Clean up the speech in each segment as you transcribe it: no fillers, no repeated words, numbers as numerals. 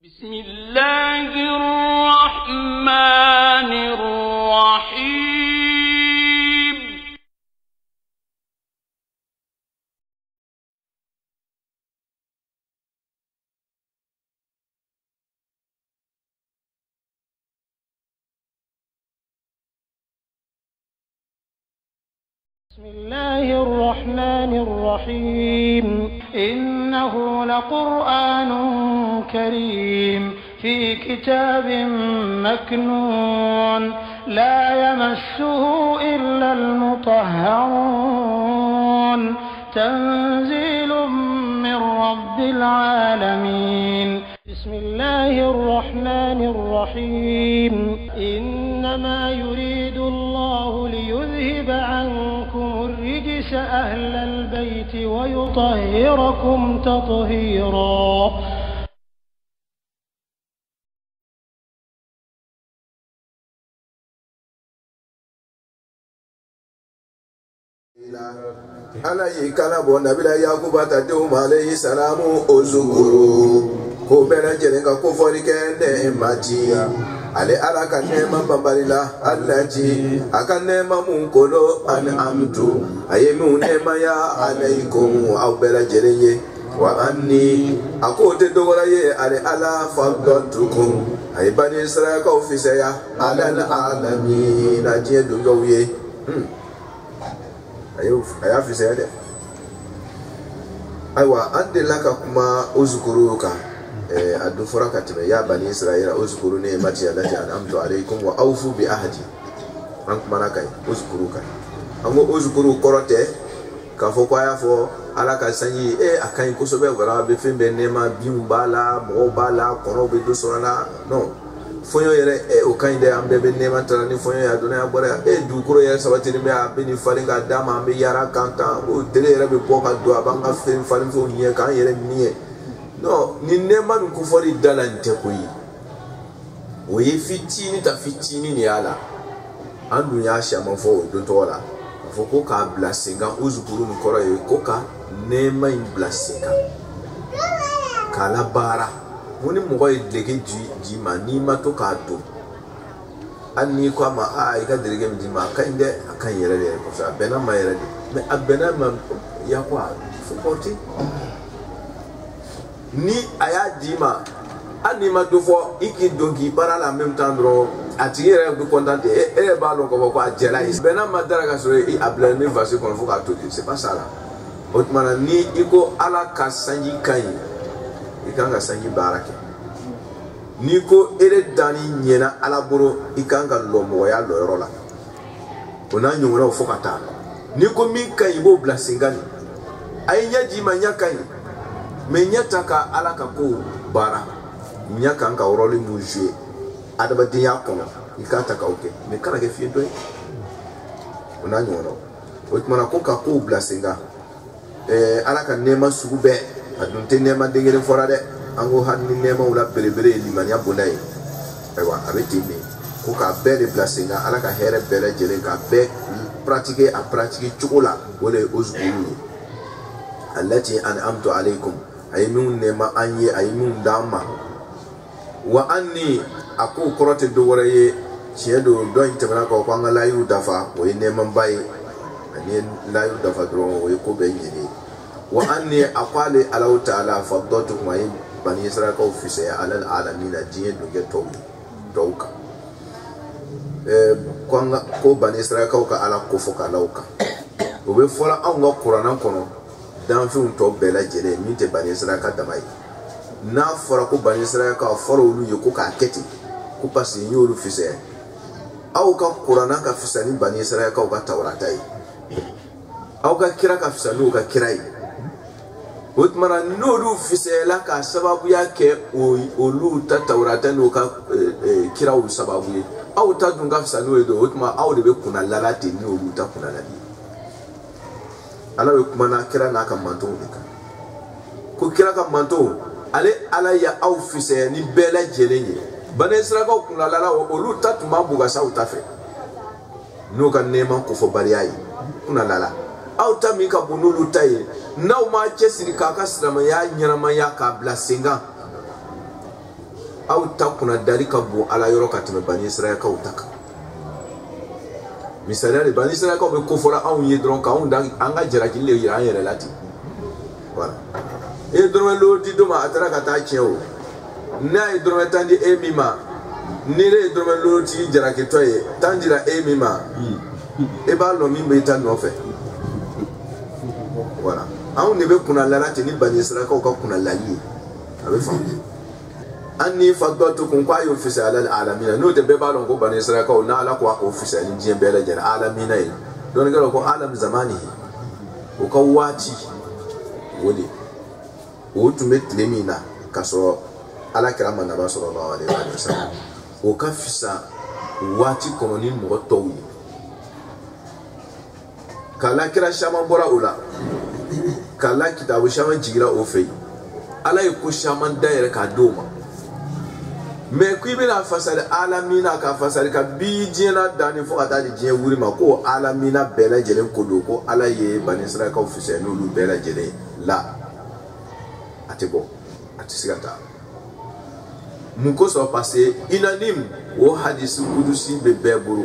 بسم الله الرحمن الرحيم بسم الله الرحمن الرحيم إنه لقرآن كريم في كتاب مكنون لا يمسه إلا المطهرون تنزيل من رب العالمين بسم الله الرحمن الرحيم إنما يريد الله ليذهب عنكم الرجس أهل البيت ويطهركم تطهيرا ala yi kana bo nabila yakuba ta de alayhi salamu ozukuru ko bela jelenga ko fori kende mati ale ala ka nema bambalila allaji aka nema munkolo an amtu ayemu nema ya alaykum aw bela jelenye wa anni akote dogora ye ale ala fadatukum ay bani israel ka ofisaya ala alamin aje do yoye aya fi sayade aywa ande laka kuma uzkuruka adu furaka tibe ya bani israila uzkuru ne mati allati an'amtu alaykum wa awfu bi ahdi an kuma nakai uzkuruka ango uzkuru korote ka fo kwa ya fo alaka sanyi akai ko sobe gara be fembe nema bimbala mo bala kono be do sorana no fonyo yere o kainde ambe be nema tarani fonyo ya dona ya bora du kuro ya sabati ni ya be ni falinga dama ambe yara kanta o tele yere be poka do abanga fen falin fo nye kan yere niye no ni nema ku fori dalante ko yi o yi fitini ta fitini ni ala andu ya shama fo do tola fo ko ka blasinga uzukuru ni koro yi ko ka nema in blasinga kala bara muni mɔgɔ ye deleke ji ma n'i ma to k'a don hali n'i ko a ma i ka deleke min di ma a ka ɲi dɛ a ka ɲi yɛrɛ de parce que a bɛnna ma yɛrɛ de mais a bɛnna ma ya ko a faut porter ni a y'a di ma hali n'i ma do fɔ i k'i don k'i baara la en même temps dɔrɔn a tigi yɛrɛ bɛ content e yɛrɛ b'a dɔn k'a fɔ ko a jɛla ye bɛnna ma dara ka sɔrɔ a bila ne vase kɔnɔ fo k'a to ten c'est pas ça là o tuma na ni i ko ala ka sanji ka ɲi i kan ka sanji baara kɛ ni ko ere dani ɲɛna ala bolo i kan ka lɔmɔgɔya lɔ yɔrɔ la o n'a ɲɔgɔnnaw fo ka taa ni ko min ka ɲi i b'o bila sen kan a ye ɲɛ di ma ɲɛ ka ɲi mais ɲɛ ta ka ala ka ko baara ɲɛ kan ka rôle mun jouer adamadenya kɔnɔ i kan ta k'o kɛ mais kana kɛ fiyentɔ ye o n'a ɲɔgɔnnaw o tumana ko ka kow bila sen kan ala ka nɛɛma sugu bɛɛ a dun tɛ nɛɛma den kelen fɔra dɛ an ko hali ni nɛɛmaw la belebele ye limaniya bonda ye ayiwa a bɛ ten de ko k'a bɛɛ de bila sen kan ala ka hɛrɛ bɛɛ lajɛlen k'a bɛɛ pratiquer a pratiquer cogo la o de ye uzukuru ye allati an'amtu alaykum a ye minnu nɛɛma an ye a ye minnu d'an ma wa anni a ko kɔrɔ tɛ dɔ wɛrɛ ye tiɲɛ don dɔ in tɛmɛna kan ko an ka layiru dafa o ye nɛɛmaba ye ani layiru dafa dɔrɔn o ye ko bɛɛ ɲɛnen ye wa anni aqali alahu ta'ala faddatukum ay bani israel ka ofisaya ala alamin jiye doge tawka ko bani israel ka ala ko foka lawka o be fola an ga qur'anan kono dan fi to bela jere min te bani israel ka damai na fora ko bani israel ka fora ulu ye ko ka keti ko pasi nyolu fisaya aw ka qur'anan ka fisani bani israel ka tawrata yi aw ka kira ka fisani ka kirai utmara nodu fisela ka sababu yake olu ta taurata no ka kira olu sababu ye aw ta dunga fisano edo utma aw de be kuna lalate ni olu ta kuna lali ala be kuma na kira na ka manto de ka ko kira ka manto ale ala ya aw fisaya ni bela jelenye bana israka kuna lala olu ta tuma buga sa utafe no ka nema ko fo bariyayi kuna lala aw ta mi ka bunulu taye naw ma cesiri ka ka sirama ya nyarama ya ka bla senga aw ta kuna dari ka bon ala yoro ka tɛmɛ bani Israël kaw ta kan misaliya de bani Israël kaw bɛ ko fɔla anw ye dɔrɔn k'anw da an ka jalaki le yira an yɛrɛ la ten voilà e ye dɔrɔmɛ lo di dɔ ma a taara ka taa tiɲɛ o n'a ye dɔrɔmɛ tan di e min ma ni ne ye dɔrɔmɛ lo tigi jalakitɔ ye tan dira e min ma e b'a dɔn min bɛ ta nɔfɛ voilà anw de bɛ kunna lala ten ni bani Israël kaw ka kunna lali ye a bɛ faamu an ni fatwa to kun kwa yo fisa alal alamina no de bɛɛ b'a dɔn ko bani Israël kaw na ala ko a ko fisa ni diɲɛ bɛɛ lajɛlen alamina ye don ga ko alam zamani o ka waati o de o tun bɛ tile min na ka sɔrɔ ala kɛra manaba sallallahu alaihi wasallam o ka fisa waati kɔnɔ ni mɔgɔ tɔw ye kala kira shaman bɔra o la kala kitabu shaman jigira o fɛ ala ye ko shaman da yɛrɛ k'a d'o ma mais ko i bɛna fasali alamina ka fasali ka bi diɲɛ na danni fo ka taa di diɲɛ wuri ma ko alamina bɛɛ lajɛlen ko don ko ala ye bani Israël kaw fisaya n'olu bɛɛ lajɛlen la a tɛ bɔ a tɛ se ka taa mun kosɔn parce que inanim o hadisi kudusi bɛ bɛɛ bolo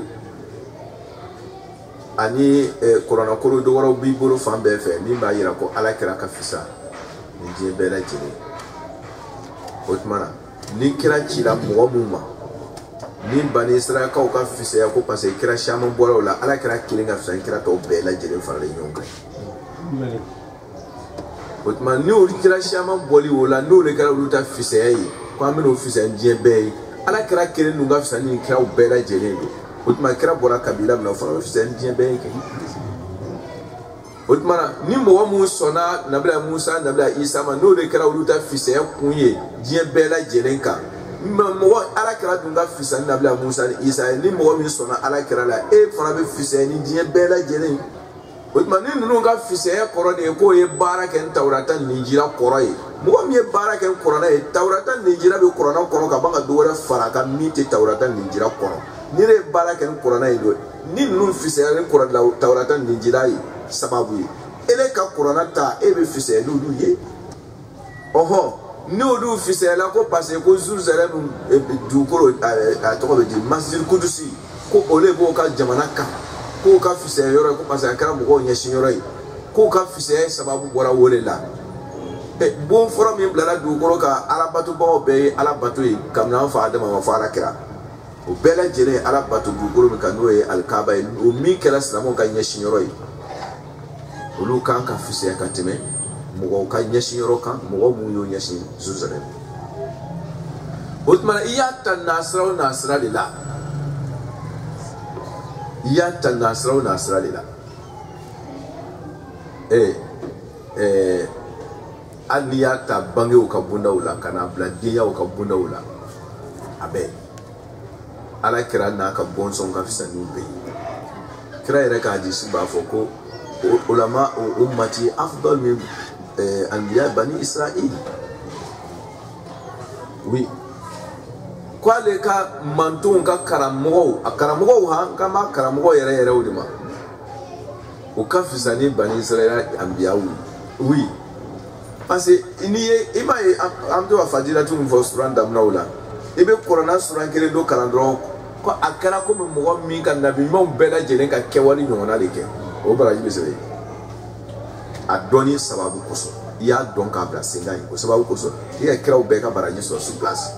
ani kuranakoro dɔ wɛrɛw b'i bolo fan bɛɛ fɛ min b'a yira ko ala kɛra ka fisa ni diɲɛ bɛɛ lajɛlen o tuma na ni kira cira mɔgɔ mun ma ni bani Israël kaw ka fisaya ko parce que kira caman bɔra o la ala kɛra kelen ka fisa ni kira tɔw bɛɛ lajɛlen faralen ɲɔgɔn kan o tuma ni olu kira caman bɔli o la n'olu kɛra olu ta fisaya ye ko an bɛna o fisaya ni diɲɛ bɛɛ ye ala kɛra kelen dun ka fisa ni kiraw bɛɛ lajɛlen don o tuma kira bɔra kabila min na o fana bɛ fisaya ni diɲɛ bɛɛ ye kɛ o tuma na ni mɔgɔ mun sɔnna nabila Musa nabila Isa ma n'o de kɛra olu ta fisaya kun ye diɲɛ bɛɛ lajɛlen kan mɔgɔ ala kɛra dun ka fisa ni nabila Musa ni Isa ye ni mɔgɔ min sɔnna ala kɛra la e fana bɛ fisaya ni diɲɛ bɛɛ lajɛlen o tuma ni ninnu ka fisaya kɔrɔ de ye k'o ye baara kɛ ni Tawurata ni Injila kɔrɔ ye mɔgɔ min ye baara kɛ ni kuranɛ ye Tawurata ni Injila bɛ kuranɛ kɔnɔ ka ban ka dɔ wɛrɛ fara a kan min tɛ Tawurata ni Injila kɔnɔ ni ne ye baara kɛ ni kuranɛ ye don ni ninnu fisaya ni Tawurata ni Injila ye sababu ye ele ka kuranɛ ta e bɛ fisaya n'olu ye ɔhɔn n'olu fisayala ko parce que ko Jerusalem dugukolo a tɔgɔ bɛ di Masjid Kudusi ko olu b'o ka jamana kan k'o ka fisaya yɔrɔ ye ko parce que a kɛra mɔgɔw ɲɛsin yɔrɔ ye k'o ka fisaya sababu bɔra o de la bon fɔlɔ min bilala dugukolo kan alabatobagaw bɛɛ ye alabato ye kabini an fa Adama ma fɔ ala kɛra o bɛɛ lajɛlen ye alabato dugukolo min kan n'o ye alikaba ye o min kɛra silamɛw ka ɲɛsin yɔrɔ ye olu kan ka fisaya ka tɛmɛ mɔgɔw ka ɲɛsin yɔrɔ kan mɔgɔ minnu y'o ɲɛsin Jerusalem o tuma na i y'a ta nasira o nasira de la i y'a ta nasira o nasira de la hali n'i y'a ta bangew ka bondaw la ka n'a bila denyaw ka bondaw la a bɛɛ ala kɛra n'a ka bɔnsɔn ka fisa n'u bɛɛ kira yɛrɛ ka hadisi b'a fɔ ko ulama ummati afdal min anbiya bani Israël oui ko ale ka mantonw ka karamɔgɔw a karamɔgɔw han k'an b'a karamɔgɔ yɛrɛ yɛrɛw de ma o ka fisa ni bani Israël anbiyaw oui parce que n'i ye i m'a ye an bɛ to ka fadilatu min fɔ suran daminɛw la i bɛ kuranɛ suran kelen dɔ kalan dɔrɔn ko a kɛra komi mɔgɔ min ka nabi ɲumanw bɛɛ lajɛlen ka kɛwale ɲɔgɔnna de kɛ o baraji bɛ sɛbɛn a dɔnni sababu kosɔn i y'a dɔn k'a bila sen kan ye o sababu kosɔn i ka kiraw bɛɛ ka baraji sɔrɔ sur place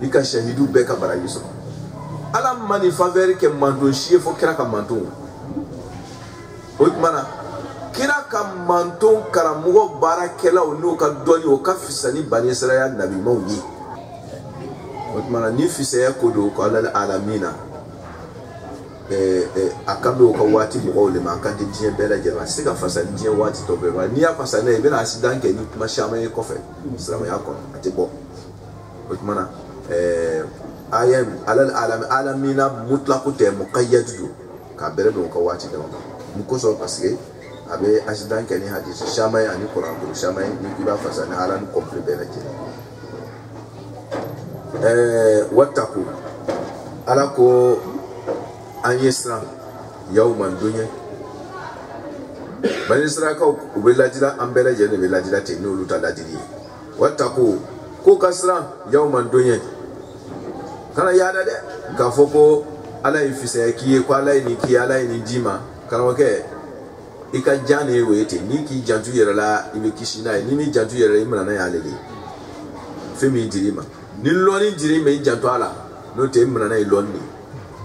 i ka shahidu bɛɛ ka baraji sɔrɔ ala ma nin faveur kɛ manton si ye fo kira ka manton o tuma na kira ka manton karamɔgɔ baarakɛlaw n'o ka dɔnni o ka fisa ni bani Israël nabiɲumanw ye o tuma na ni fisaya ko don ko alal alamina a kan bɛ o ka waati mɔgɔw de ma a kan tɛ diɲɛ bɛɛ lajɛlen a tɛ se ka fasa ni diɲɛ waati tɔ bɛɛ ma n'i y'a fasa n'a ye i bɛna accident kɛ ni kuma caman ye kɔfɛ silamɛya kɔnɔ a tɛ bɔ o tuma na aya alal alamina mutlaqu tɛ muqayyad don k'a bɛrɛ bɛn o ka waati dama ma mun kosɔn parce que a bɛ accident kɛ ni hadisi caman ye ani kuran bolo caman ye ni i b'a fasa ni ala ni complet bɛɛ lajɛlen wattaqu ala ko an ye siran yawman dunya bani Israël kaw u bɛ ladila an bɛɛ lajɛlen bɛ ladila ten n'olu ta ladili ye wattaqu ko kasran yawman donye kana yada de ka foko ala ifisa ki ko ala ni ki ala ni jima kana wake ika jane wete ni ki jantu yere la ibe kishina ni mi jantu yere imana na yalele femi dirima ni loni dirima jantu ala no te imana na loni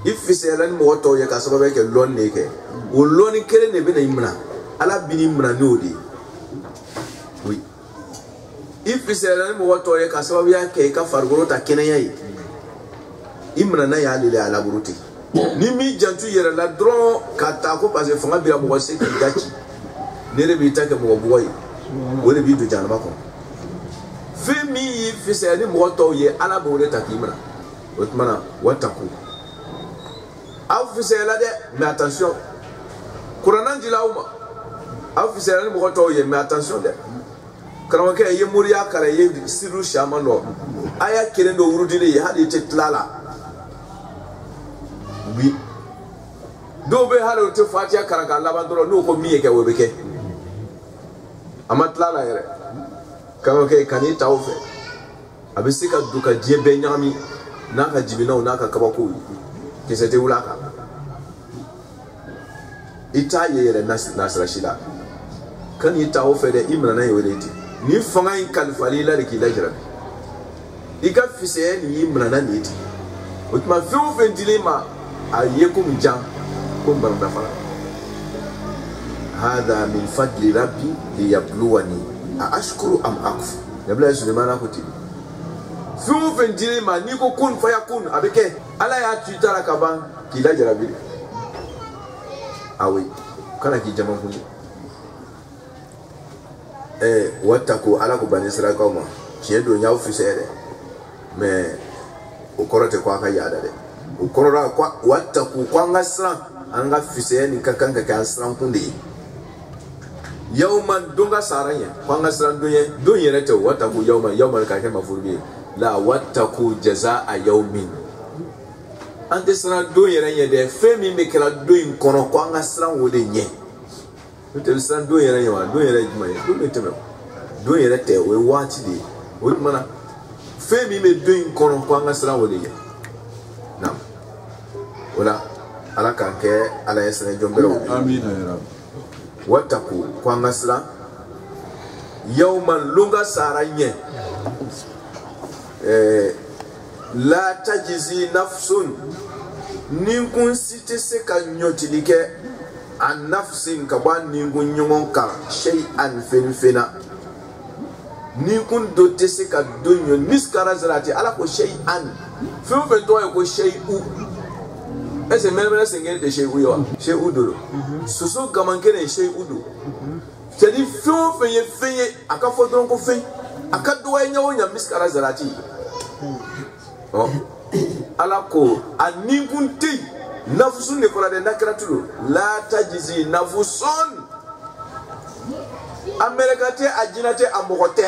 ifisa la ni mo to ye ka sababe ke loni ke o loni kere ne be na imana ala bini imana no di oui ifisa la ni mo to ye ka sababe ya ke ka fargoro ta kenaya yi imana na yalele ala buruti ni mi jantu yere la dron kata ko parce que fanga bira mo se ki gachi nere bi ta ke mo boy wole bi do janaba ko fe mi fi se ni mo to ye ala bo le takimra otmana wataku aw fi se la de mais attention qur'an dila uma aw fi se ni mo to ye mais attention de kana ke ye muriya kare ye siru shamano aya kire do wurudile ye hadi te tlala oui do be halo te fatia karaka labandoro no ko miye ke wobeke amatla la yere kawo ke kani tawfe abisika duka jebe nyami naka jibina naka kabako ke sete ulaka ita yere nasra shila kani tawfe de imna na yeweleti ni fanga in kalfali la ki lajra ika fise ni imna na niti utma fiu vendilema ayekum jam kum barda fala hada min fadli rabbi liyabluwani ashkuru am akfur yabla Suleiman akuti fiu vendile ma ni ko kun fayakun abeke ala ya tuitara kaban kila jarabi awi kana ki jama kun wataku ala ko bani sira ko ma kiedo nya ofisere mais o korote kwa ka yada de ukorora kwa wataku kwa ngasra anga fiseni kakanga ka asran kundi yawman dunga saranya kwa ngasra dunye rete wataku yawman ka ke mafurbi la wataku jazaa yawmin ante sra dunye ranye de femi mekela duin kono kwa ngasra wode nye te sra dunye ranye wa dunye ranye dunye teme dunye rete we wati de wotmana femi me duin kono kwa ngasra wode nye nam wala ala kanke ala yesene jombero amina ya rab wataku kwa ngasra yawman lunga saranye la tajizi nafsun ninkun site se ka nyotilike an nafsin ka ba ninkun nyongon ka shay'an fenfena ninkun dote se ka donyo miskara zarati ala ko shay'an fenfen to ko shay'u ese memele sengene de shay'u yo shay'u do soso gamankene shay'u do c'est-à-dire fenye aka fodon ko fen aka do ay nyawo nya miskara zarati oh ala ko aninkun ti nafsun ne kola de nakratulo la tajizi nafsun amerikate ajinate amogote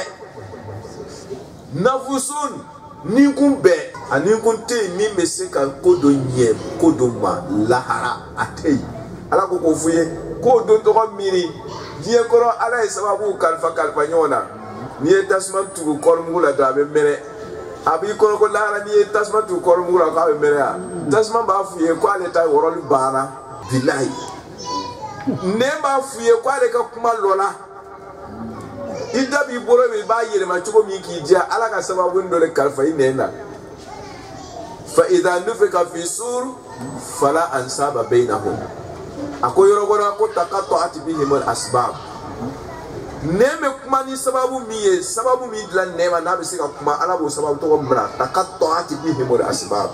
nafsun ninkun be aninkun ti mi meseka kodo nye kodo ma lahara atei ala ko ko fuye kodo to ko miri die koro ala isababu kalfa nyona ni etasma tu kormula da be mere abi ko lara ni tasma tu kormula ka be mere a tasma ba fuye ko ale ta worol bana billahi ne ba fuye ko ale ka kuma lola ida bi boro be ba yele ma chugo mi ki dia ala ka sababu ndole kalfa inena fa idha nufika fi sur fala ansaba bainahum akoyoro gora ko taqatta'at bihim al asbab neme kuma ni sababu mi dla nema na bisika kuma ala bo sababu to mra taqatta'at bihim al asbab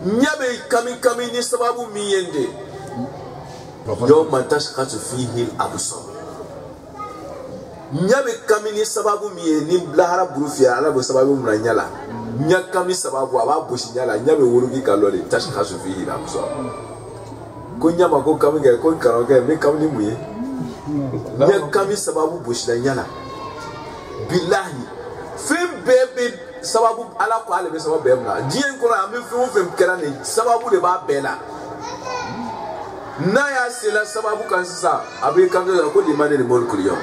nyabe kami ni sababu mi yende yawma tashqatu fihi al absar nyabe kami ni sababu mi ni blahara burufia ala bo sababu mra nyala nyakami sababu aba boshi nyala nyabe wurugi kalole tashqatu fihi al absar ko nyama ko kami ga ko karoge me kami ni muye nya kami sababu boshida nyala billahi fem bebe sababu ala ko ale be sababu be mna dien ko na me fem kera ne sababu de ba bela na ya sila sababu kan sisa abe kan ko di mane ni mol kuliyo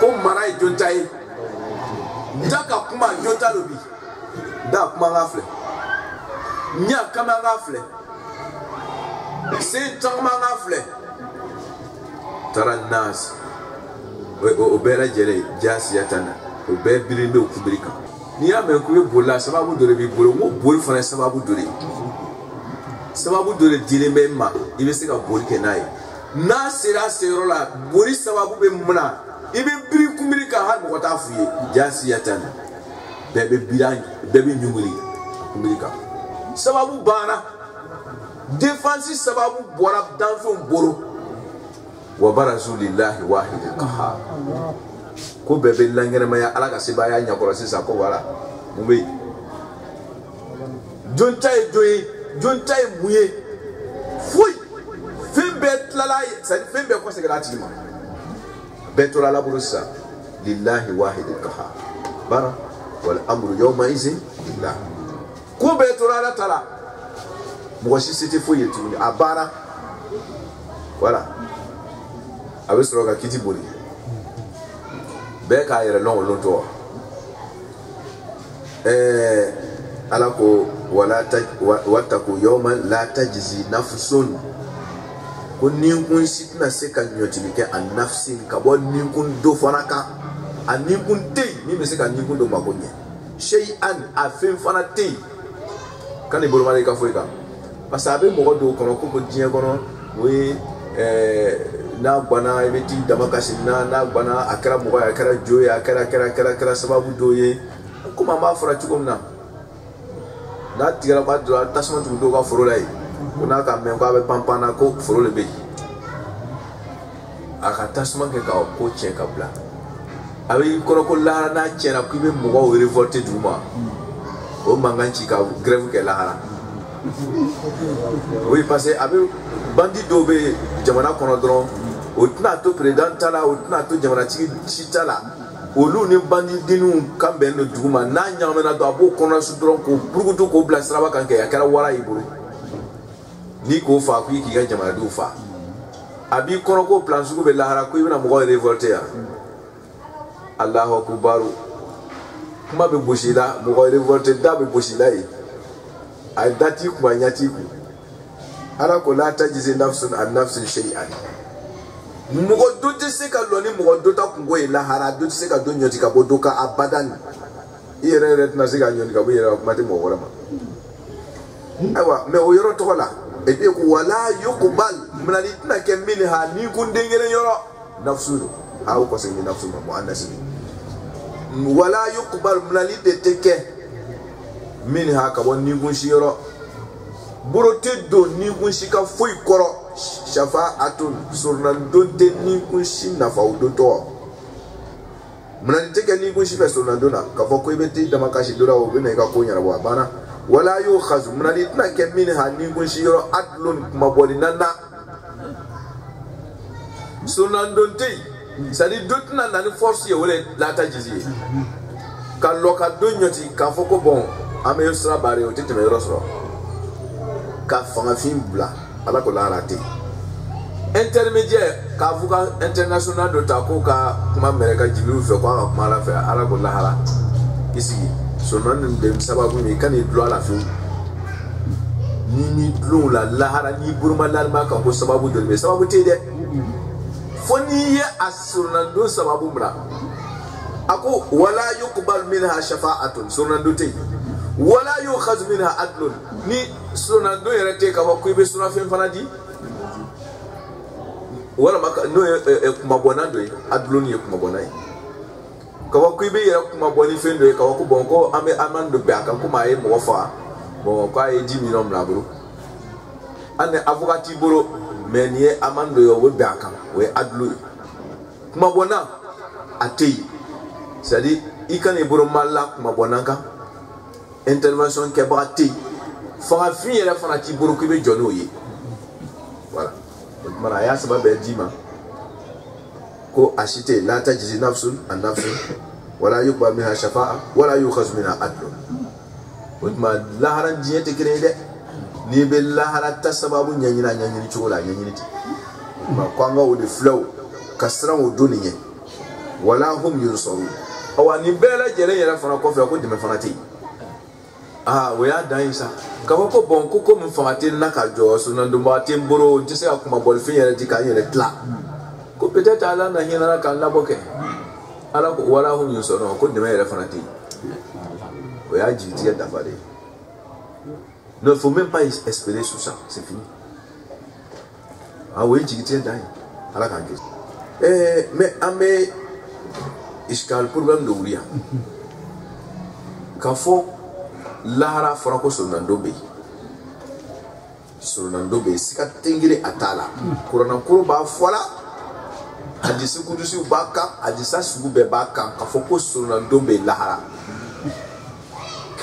ko marai jontai Daka kuma jota lobi. Da kuma ngafle. Nya kama ngafle. C'est tama ngafle. Taranas. Obera jere jasi yatana. Obe birinde okubirika. Ni ya me kuye bola sababu dore bi bolo mo bol fana sababu dore. Sababu dore dileme ma ibe se ka bol kenai. Na sera serola bori sababu be muna. Ibe biri kumbirika ha mo ta fuye jasi yatana. Bebe birangi bebe nyumuri kumbirika. Sababu bana défense sababu bora danfo boro wa barazulillahi wahid qahhar ko bebe langere maya ala ka sebaya nyakoro sisa ko wala mumbe jontai muye fui fembet lalai sa fembe ko segrati ma betora la burusa lillahi wahid qahhar bara wal amru yawma izin lillah ko betora la tala moi si c'était fouillé tout à bara voilà avec ce roga kiti boli beka ira long to alako wala wataku yawman la tajzi nafsun kun ninkun sitna se kan nyotibike an nafsin ka bon ninkun do fanaka an ninkun te ni me se kan ninkun do makonye shay'an afin fanati kan ibolo mali ka foika parce que avec mon dos qu'on a dit qu'on oui na bana ibeti damakasi na bana akara moya akara joye akara sababu doye comment ma fera tu comme na tira ba do tasman tu do ka foro lai ona ka men ko abe pampana ko foro le be aka tasman ke ka ko che ka bla abi ko la na che na ku be mo ko revolter du ma o manganchi ka grève ke la hala. Oui, parce que avec bandit dobe jamana konodron otna to président tala otna to jamana chitala olu ni bandit dinu kambe no duma na nyamena do abo kono sudron ko brugutu ko blasraba kanke yakara wara iburu ni ko fa ku ki ga jamana do fa abi kono ko plan suko be lahara ko ibna mo révolter Allahu akbar kuma be boshila mo révolter da be boshila yi ay dati ku anyati ku ala ko la tajizi nafsun an nafsin shay'an mugo dote se ka loni mugo dota ku go ila hara dote se ka do nyoti ka bodoka abadan ire ret na se ka nyoti ka bo ire ku mate mo wala ma aywa me o yoro to wala e be ku wala yuqbal munali tna ke minha ni ku ndengere yoro nafsun ha ko se ni nafsun mo andasi wala yuqbal munali de teke minha ka won ni gun shiro burote do ni gun shika foi koro shafa atun surnan donte ni gun shi na fa udoto munani teke ni gun shi fe surnan dona ka fo ko ibeti da makashi dora o bene ka ko nyara wa bana wala yu khaz munani tna ke minha ni gun shiro adlun kuma bolinana surnan donte sadi dotna na ni force ye wole la tajizi ka loka do nyoti ka fo ko bon ame yosra bare o tete me rosro ka fanga fin bla ala ko la rate intermédiaire ka vuka international do ta ko ka kuma mereka jibiru fe ko ka kuma la fe ala ko la hala isi sonon dem sababu mi kan e dlo ala fi ni dlo la hala ni burma la ma ka ko sababu do me sababu te de foni ye asurna do sababu mra ako wala yuqbal minha shafa'atun surna do te wala yukhaz minha adlun ni suna do yerete ka ko be suna fen fanadi wala maka no kuma bonando adlun ye kuma bonai ka ko be yere kuma boni fen do ka ko bonko ame amando be aka kuma ye mo fa bon ko ay 10 millions la bro ane avocati boro meniye amando yo we be aka we adlu kuma bona atei c'est-à-dire ikane boro malla kuma bonanka intervention ke brati fara fi yere fara ti boro ko be jono yi voilà mara ya sababu dima ko ashite la tajzi nafsun an nafsun wala yuqbal minha shafa'a wala yukhaz minha adl wotma laharan jiyete kirede ni be lahara ta sababu nyanyina nyanyini chola nyanyini ti ma kwanga o de flow kasran o doniye wala hum yunsaru awa ni bela jele yera fana ko fe ko dime fana ti we ya dan sa ka ko bon ko mun fama ti na ka jo so na ndumba ti mboro ti se akuma bol fin yera ti ka yera tla ko peut-être ala na hina kan la boke ala ko wala hum yuso no ko dime yera fana ti we ya ji ti ya dafade. Ne faut même pas espérer sur ça, c'est fini. Ah oui, tu tiens d'ailleurs. À la canque. Mais amé, iskal problème de ouria. Quand faut Lara franco sonandobe. Sonandobe, si ka tengire atala. Kurana kuruba fola. Hadisi kudusi ubaka, hadisa sugube baka. Quand faut ko sonandobe Lara.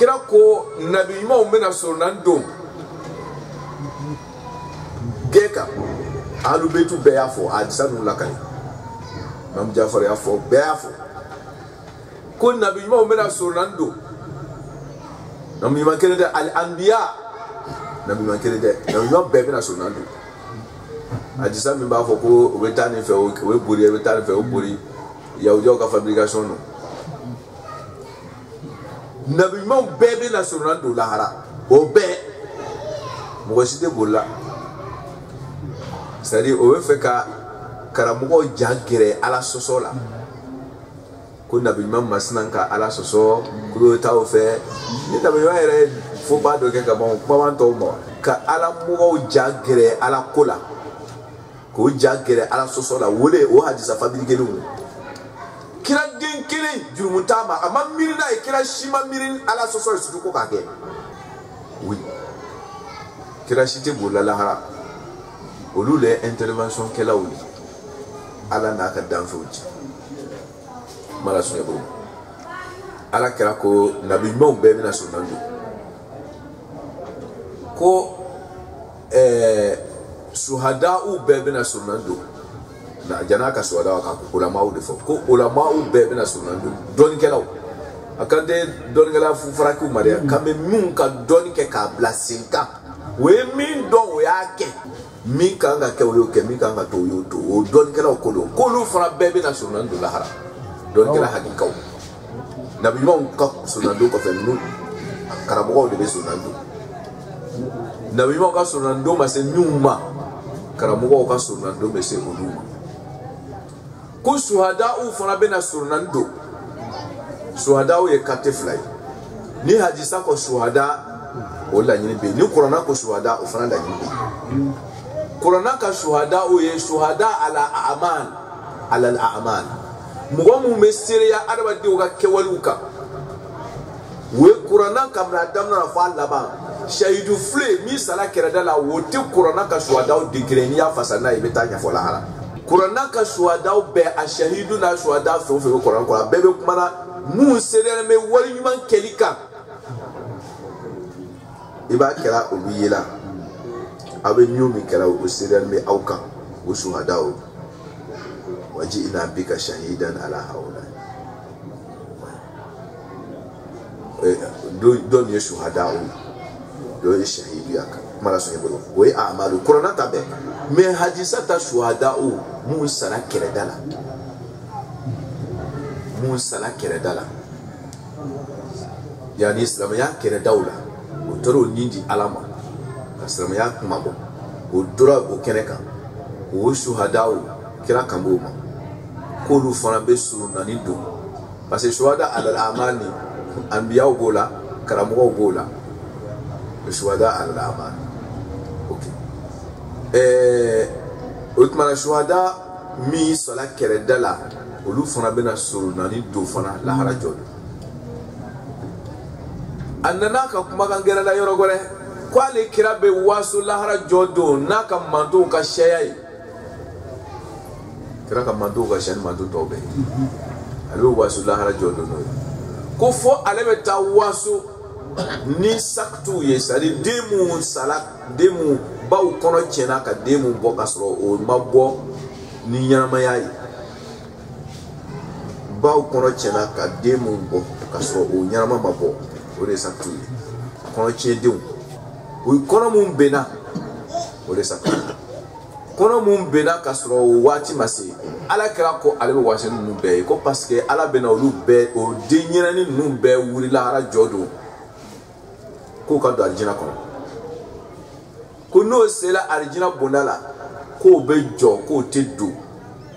Kira ko nabi ma umena sonando geka alu betu beafo adisa nu lakani mam Jafar ya fo beafo ko nabi ma umena sonando nabi ma kene de al anbiya nabi ma kene de nabi ma bebe na sonando adisa mi ba fo ko wetani fe o we buri wetani fe o buri ya ujo ka fabrication no nabi mon bébé na sonando lahara o be mo site bolla c'est-à-dire o fe ka karamugo jangere ala sosola ko nabi mon masnanka ala soso ko ta o fe ni nabi wa ere fo ba do ke ka bon pa to mo ka ala mugo jangere ala kola ko jangere ala sosola wole o hadisa fabriquer no kira den kelen jurumuntama ama mirina e kira shima mirin ala soso su ko kage oui kira shite bola lahara olule intervention kela wuli ala na ka dan fouti mala sunya bo ala kira ko nabi mo bebe na sunando ko suhada u bebe na sunando na jana ka suhada ka ulama u defo ko ulama u bebe na sunando don kelaw akande don kela fu faraku maria kame mun ka don ke ka blasinka we min don we ake min ka nga ke we ke min ka nga to yo to o don kelaw ko lu fara bebe na sunando lahara don kela hakika na bi mon ka sunando ko fe nu karabo de sunando na bi mon ka sunando ma se nyuma karamo ka sunando be se oluma ko suhada u fana bena sunando suhada u ye kate fly ni hadisa ko suhada o la nyini be ni qur'ana ko suhada u fana la nyini be qur'ana ka suhada u ye suhada ala a'mal ala al a'mal mugo mu mesere ya araba di uga kewaluka we qur'ana kamra damna fa laba shahidu fle mi sala kerada la wote qur'ana ka suhada u digreni ya fasana ibeta nya fola hala qur'ana ka suhada u be a shahidu na suhada fe fe qur'ana ko bebe kumana mu sere me wali man kelika iba kera ubiyela abe nyumi kera u sere me auka u suhada u waji ina bika shahidan ala haula don ye suhada u do ye shahidu yaka mala so yebolo we amalu qur'ana tabe me hadisa ta suhada u mu sala keredala yani islam ya keredawla o toro nindi alama islam ya kumabo o dora o keneka o suhada u kira kamboma ko lu fana be sunna ni do parce que suhada al amani anbiya gola karamugo gola suhada al amani okay utmana suhada mi sala keredala olu fana bena sunna ni do fana la harajo annana ka kuma kan gera la yoro gore kwale kira be waso la harajo do naka manto ka shayai kira ka manto ka shan manto tobe alo waso la harajo do no ko fo alebe ta waso ni saktu ye sali demu salak demu ba u kono chena ka demu bo kasro o mabbo ni nyama yayi ba u kono chena ka demu bo kasro o nyama mabbo o de saktu kono chedeu o kono mum bena o de saktu kono mum bena kasro o wati mase ala kira ko ale be wase nunu bɛɛ ko parce que ala bena olu bɛɛ o den ɲinani nunu bɛɛ wulila ara jɔ don k'o ka don alijina kɔnɔ ko n'o sela alijina bonda la k'o be jɔ k'o tɛ don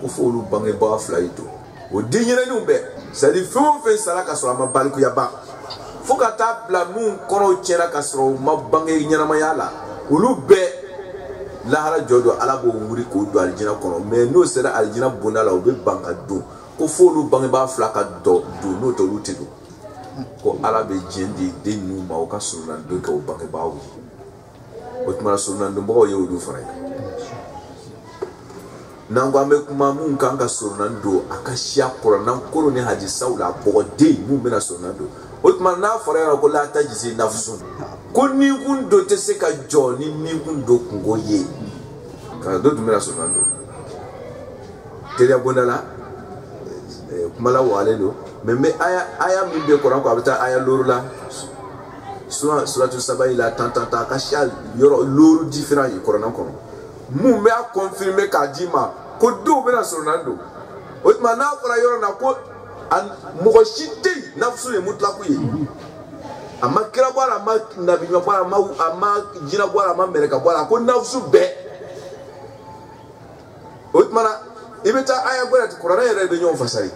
ko fo olu bangebaga fila yi don o den ɲinaniw bɛɛ c'est à dire fɛn o fɛn sara ka sɔrɔ a ma balikuya ban fo ka taa bila mun kɔrɔw tiɲɛna ka sɔrɔ u ma bange ɲɛnamaya la olu bɛɛ lahara jɔ don ala b'o wuli k'o don alijina kɔnɔ mais n'o sera alijina bonda la o bɛ ban ka don ko fo olu bangebaa fila ka don n'o tɛ olu tɛ don ko ala bɛ diɲɛ di den ninnu ma o ka surunalidon kɛ o bangebaaw ye o tuma na surunalidonbagaw ye olu fara ye n'an ko an bɛ kuma mun kan ka surunalidon a ka siya kɔrɔ n'an koro ni hadisaw la bɔgɔden mun bɛna surunalidon o tuma n'a fɔra yɛrɛ ko la tajisi nafsu ko ninkun dɔ tɛ se ka jɔ ni ninkun dɔ kungo ye ka dɔ tun bɛna surunalidon teriya bonda la kuma la walen don mais n bɛ aya min bɛ kɔrɔ ko a bɛ taa aya loro la suratu sabayi la tan a ka siya yɔrɔ loro différent ye kɔrɔnan kɔnɔ mun bɛ a confirmer k'a d'i ma ko dɔw bɛna surunalidon o tuma n'a fɔra yɔrɔ na ko mɔgɔ si tɛ yen nafsu ye mutlaku ye a ma kira bɔ a la a ma nabi ɲuman bɔ a la a ma jinɛ bɔ a la a ma mɛlɛka bɔ a la ko nafsu bɛɛ o tuma na i bɛ taa aya gbɛrɛ ti kuranɛ yɛrɛ bɛ ɲɔgɔn fasari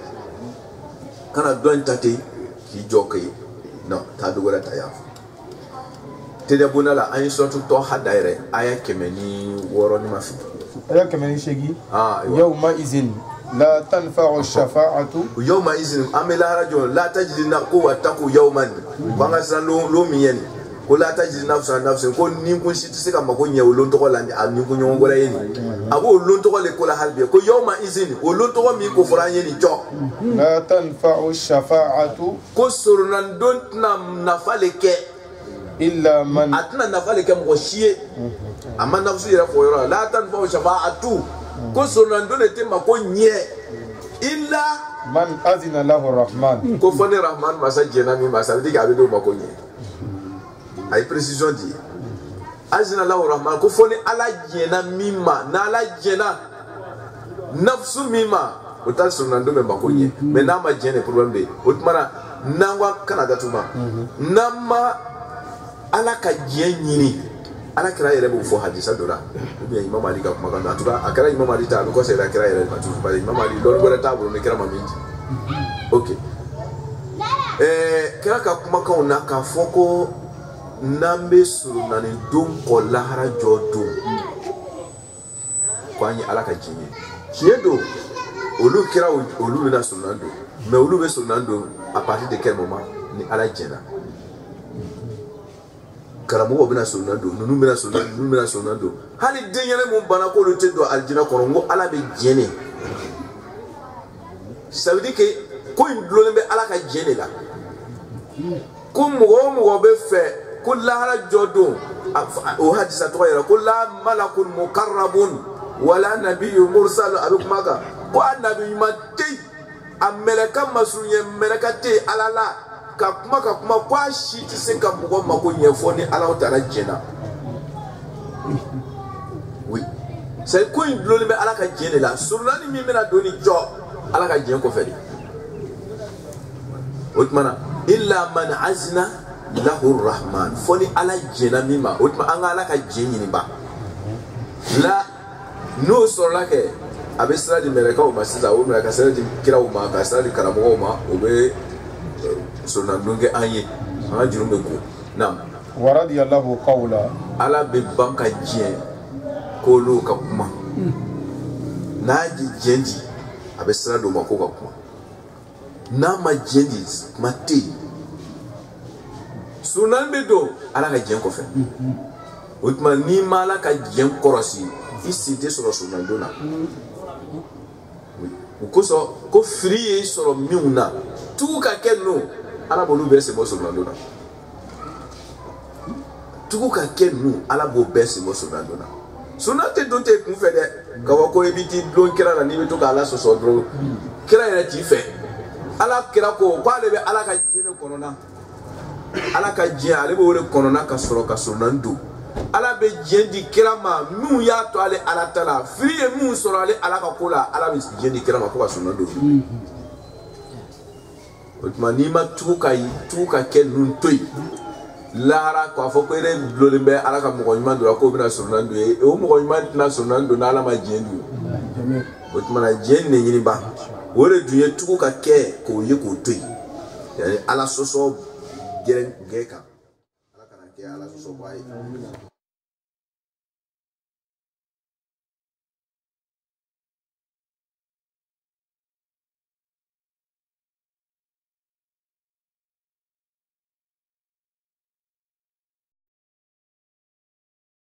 kana dɔ in ta ten k'i jɔ kɛ non taa dɔ wɛrɛ ta yan tɛdɛ bonda la an ye suratu tɔha da yɛrɛ aya 106 ni ma fi aya 108 yawma izin la tanfa'u shafa'atu yawma izin an bɛ lahara jɔ la tajidi na ko wattaku yawman ko an ka siran lo min ye nin ko la tajidi nafsun ko ninkun si tɛ se ka mago ɲɛ o lon tɔgɔ la a ninkun ɲɔgɔn wɛrɛ ye nin a b'o lon tɔgɔ le ko la hali bi ko yawma izin o lon tɔgɔ min ko fɔra an ye nin jɔ la tanfa'u shafa'atu ko surunalidon tɛna nafa le kɛ illa man a tɛna nafa le kɛ mɔgɔ si ye a ma nafsu yɛrɛ fɔ yɔrɔ la la tanfa'u shafa'atu ko surunalidon de tɛ mako ɲɛ illa man azina lahu rahman ko fɔ ne rahman masa jɛna min ma ça veut dire que a bɛ d'o mako ɲɛ a ye précision di azina lahu rahman ko fɔ ni ala jɛna min ma n'ala jɛna nafsu min ma o ta surunalidon bɛ mako ɲɛ mais n'a ma jɛn de problème bɛ yen o tuma na n'an ko kana datuma n'an ma ala ka jɛn ɲini ala kira yɛrɛ b'o fɔ hadisa dɔ la ou bien imam ali ka kumakan don en tout cas a kɛra imam ali ta a bɛ kɔsɛ yɛrɛ kira yɛrɛ ma toujours parce que imam ali dɔɔni wɛrɛ t'a bolo ni kira ma min di ok kira ka kumakanw na k'a fɔ ko n'an bɛ surunalidon kɔ lahara jɔ don ko an ye ala ka jɛn ye tiɲɛ don olu kira olu bɛna surunalidon mais olu bɛ surunalidon à partir de quel moment ni ala jɛnna karamɔgɔw bɛna surunalidon ninnu bɛna surunalidon ninnu bɛna surunalidon hali denkɛnɛ mun banna k'olu tɛ don alijinɛ kɔnɔ n ko ala bɛ jɛn de ça veut dire que ko in dulonnen bɛ ala ka jɛn de la ko mɔgɔ o mɔgɔ bɛ fɛ ko lahara jɔ don o hadisa tɔgɔ yɛrɛ ko la malakun mukarrabun wala nabiyyu mursal a bɛ kuma kan ko a nabi ɲuman tɛ yen a mɛlɛka masurunya mɛlɛka tɛ yen ala la ka kuma ko a si tɛ se ka mɔgɔ mako ɲɛfɔ ni ala taala jɛnna oui c'est ko in dulonnen bɛ ala ka jɛn de la surunali min bɛna don ni jɔ ala ka jɛn kɔfɛ de o tuma na illa man azina lahu rahman fɔ ni ala jɛnna min ma o tuma an ka ala ka jɛn ɲini ba la n'o sɔrɔla kɛ a bɛ sira di mɛlɛkaw ma sisan o mɛlɛka sira di kiraw ma ka sira di karamɔgɔw ma o bɛ surunalidon kɛ an ye an ka juru bɛ ko naam wa radiyallahu qawla ala bɛ ban ka jɛn k'olu ka kuma n'a ye jɛn di a bɛ sira d'o ma k'o ka kuma n'a ma jɛn di kuma tɛ yen surunali bɛ don ala ka jɛn kɔfɛ o tuma n'i ma ala ka jɛn kɔrɔsi i sen tɛ sɔrɔ surunalidon na o kosɔn ko fili ye sɔrɔ minnu na tugu ka kɛ ninnu ala b'olu bɛɛ sen bɔ surunalidon na tugu ka kɛ ninnu ala b'o bɛɛ sen bɔ surunalidon na surunali tɛ don tɛ kunfɛ dɛ ka fɔ ko i bɛ t'i dulon kira la n'i bɛ to k'ala sɔsɔ dɔrɔn kira yɛrɛ t'i fɛ ala kira ko k'ale bɛ ala ka diɲɛ de kɔnɔna ala ka diɲɛ ale b'o de kɔnɔna ka sɔrɔ ka surunali don ala be jendi kirama mu ya to ale ala tala fiye mu soro ale ala ka kola ala be jendi kirama ko sunna do otuma ni ma tuka ke nun toy lara ko fo ko re blole be ala ka mo nyuma do ko bina sunna do e o mo nyuma na sunna do na ala ma jendi otuma na jendi ni ba wore duye tuka ke ko ye ko toy yani ala soso geren geka ala kana ke ala soso bai